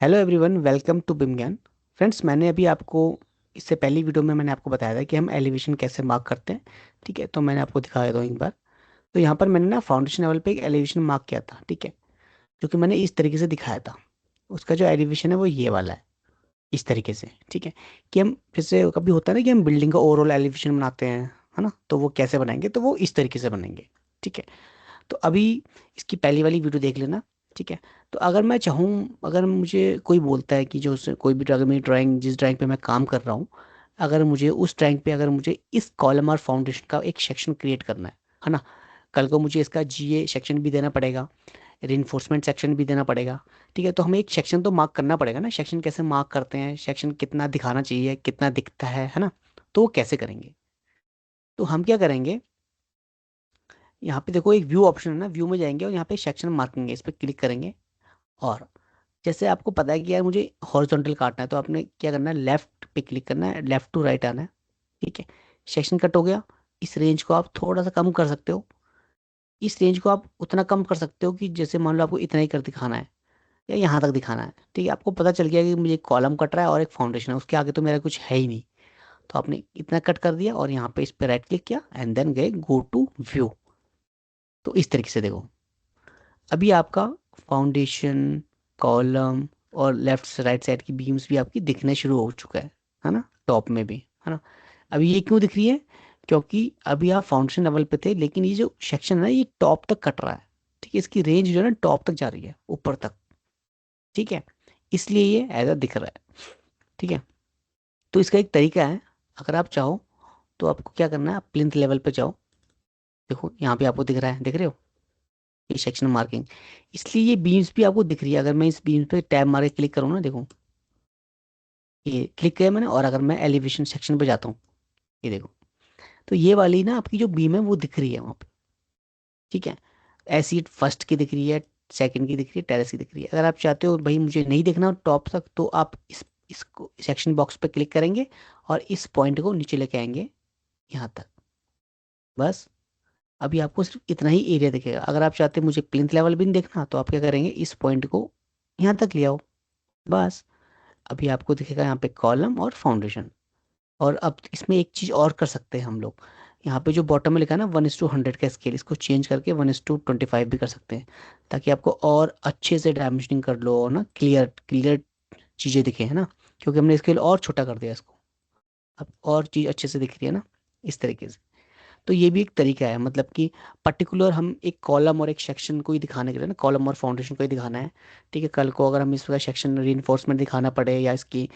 Hello everyone, welcome to बिम ज्ञान। Friends, मैंने अभी आपको इससे पहली वीडियो में मैंने आपको बताया था कि हम एलिवेशन कैसे मार्क करते हैं। ठीक है, तो मैंने आपको दिखा देता हूँ एक बार। तो यहाँ पर मैंने ना फाउंडेशन लेवल पे एक एलिवेशन मार्क किया था। ठीक है, जो कि मैंने इस तरीके से दिखाया था। उसका जो एलिवेशन है वो ये वाला है, इस तरीके से। ठीक है, कि हम जैसे कभी होता है ना कि हम बिल्डिंग का ओवरऑल एलिवेशन बनाते हैं, है ना, तो वो कैसे बनाएंगे, तो वो इस तरीके से बनेंगे। ठीक है, तो अभी इसकी पहली वाली वीडियो देख लेना। ठीक है, तो अगर मैं चाहूँ, अगर मुझे कोई बोलता है कि जो कोई भी अगर मेरी ड्राइंग, जिस ड्राइंग पे मैं काम कर रहा हूँ, अगर मुझे उस ड्राइंग पे अगर मुझे इस कॉलम और फाउंडेशन का एक सेक्शन क्रिएट करना है ना, कल को मुझे इसका जीए सेक्शन भी देना पड़ेगा, रिइंफोर्समेंट सेक्शन भी देना पड़ेगा। ठीक है, तो हमें एक सेक्शन तो मार्क करना पड़ेगा ना। सेक्शन कैसे मार्क करते हैं, सेक्शन कितना दिखाना चाहिए, कितना दिखता है ना, तो वो कैसे करेंगे। तो हम क्या करेंगे, यहाँ पे देखो एक व्यू ऑप्शन है ना, व्यू में जाएंगे और यहाँ पे सेक्शन मार्किंग है, इस पर क्लिक करेंगे। और जैसे आपको पता है कि यार मुझे हॉरिजॉन्टल काटना है, तो आपने क्या करना है, लेफ्ट पे क्लिक करना है, लेफ्ट टू राइट आना है। ठीक है, सेक्शन कट हो गया। इस रेंज को आप थोड़ा सा कम कर सकते हो। इस रेंज को आप उतना कम कर सकते हो कि जैसे मान लो आपको इतना ही कर दिखाना है या यहाँ तक दिखाना है। ठीक है, आपको पता चल गया कि मुझे कॉलम कट रहा है और एक फाउंडेशन है, उसके आगे तो मेरा कुछ है ही नहीं। तो आपने इतना कट कर दिया और यहाँ पे इस पे राइट क्लिक किया एंड देन गए गो टू व्यू। तो इस तरीके से देखो, अभी आपका फाउंडेशन, कॉलम और लेफ्ट से राइट साइड की बीम्स भी आपकी दिखने शुरू हो चुका है ना, टॉप में भी, है ना। अभी ये क्यों दिख रही है, क्योंकि अभी आप फाउंडेशन लेवल पे थे, लेकिन ये जो सेक्शन है ना ये टॉप तक कट रहा है। ठीक है, इसकी रेंज जो है ना टॉप तक जा रही है, ऊपर तक। ठीक है, इसलिए ये ऐसा दिख रहा है। ठीक है, तो इसका एक तरीका है, अगर आप चाहो तो आपको क्या करना है, आप प्लिंथ लेवल पे जाओ। देखो यहाँ पे आपको दिख रहा है, देख रहे हो, ये सेक्शन मार्किंग। इसलिए ये बीम्स भी आपको दिख रही है। अगर मैं इस बीम्स पे टैब मार के क्लिक करूँ ना, देखो ये क्लिक किया मैंने, और अगर मैं एलिवेशन सेक्शन पे जाता हूँ, ये देखो, तो ये वाली ना आपकी जो बीम है वो दिख रही है वहाँ पे। ठीक है, ऐसी फर्स्ट की दिख रही है, सेकंड की दिख रही है, टेरेस की दिख रही है। अगर आप चाहते हो भाई मुझे नहीं देखना टॉप तक, तो आप इसको सेक्शन बॉक्स पे क्लिक करेंगे और इस पॉइंट को नीचे लेके आएंगे यहाँ तक, बस। अभी आपको सिर्फ इतना ही एरिया दिखेगा। अगर आप चाहते हैं मुझे प्लिंथ लेवल भी नहीं देखना, तो आप क्या करेंगे, इस पॉइंट को यहाँ तक ले आओ, बस। अभी आपको दिखेगा यहाँ पे कॉलम और फाउंडेशन। और अब इसमें एक चीज और कर सकते हैं हम लोग, यहाँ पे जो बॉटम में लिखा है ना 1:100 का स्केल, इसको चेंज करके 1:25 भी कर सकते हैं, ताकि आपको और अच्छे से डायमेंशनिंग कर लो और ना क्लियर क्लियर चीजें दिखे, है ना। क्योंकि हमने स्केल और छोटा कर दिया इसको, अब और चीज अच्छे से दिख रही है ना, इस तरीके से। तो ये भी एक तरीका है, मतलब कि पर्टिकुलर हम एक कॉलम और एक सेक्शन को ही दिखाने के लिए ना, कॉलम और फाउंडेशन को ही दिखाना है। ठीक है, कल को अगर हम इसका सेक्शन रीइंफोर्समेंट दिखाना पड़े या इसकी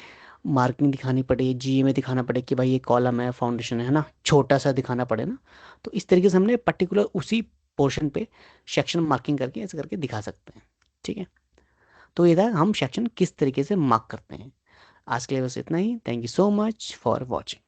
मार्किंग दिखानी पड़े, जीए में दिखाना पड़े कि भाई ये कॉलम है, फाउंडेशन है ना, छोटा सा दिखाना पड़े ना, तो इस तरीके से हमने पर्टिकुलर उसी पोर्शन पे सेक्शन मार्किंग करके ऐसे करके दिखा सकते हैं। ठीक है, तो ये था हम सेक्शन किस तरीके से मार्क करते हैं। आज के लिए बस इतना ही। Thank you so much for watching.